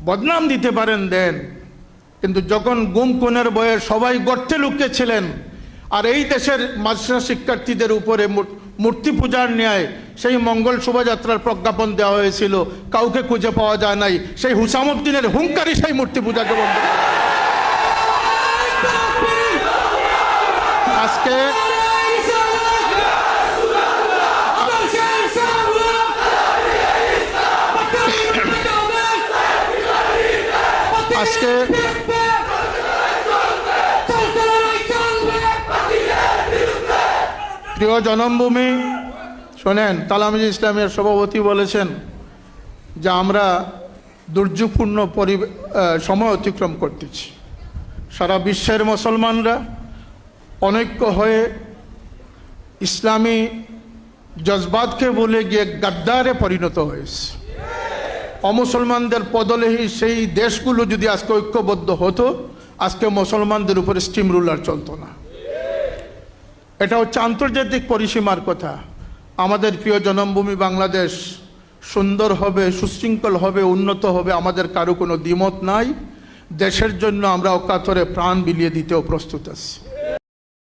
বদনাম দিতে পারেন দেন, কিন্তু যখন গুম খুনের বয়ে সবাই গর্তে লুকিয়েছিলেন, আর এই দেশের মাদ্রাসা শিক্ষার্থীদের উপরে মূর্তি পূজার ন্যায় সেই মঙ্গল শোভাযাত্রার প্রজ্ঞাপন দেওয়া হয়েছিল, কাউকে খুঁজে পাওয়া যায় নাই, সেই হুসামুদ্দিনের হুঙ্কারই সেই মূর্তি পূজাকে বন্ধ করে। আজকে আজকে প্রিয় জন্মভূমি, শোনেন, তালামিজ ইসলামের সভাপতি বলেছেন যে আমরা দুর্যোগপূর্ণ সময় অতিক্রম করতেছি। সারা বিশ্বের মুসলমানরা অনৈক্য হয়ে ইসলামী জজবাতকে বলে গিয়ে গাদ্দারে পরিণত হয়েছে। অমুসলমানদের পদলেহী সেই দেশগুলো যদি আজকে ঐক্যবদ্ধ হতো, আজকে মুসলমানদের উপরে স্টিম রুলার চলতো না। এটা হচ্ছে আন্তর্জাতিক পরিসীমার কথা। আমাদের প্রিয় জন্মভূমি বাংলাদেশ সুন্দর হবে, সুশৃঙ্খল হবে, উন্নত হবে, আমাদের কারো কোনো দ্বিমত নাই। দেশের জন্য আমরা অকাতরে প্রাণ বিলিয়ে দিতেও প্রস্তুত আছি।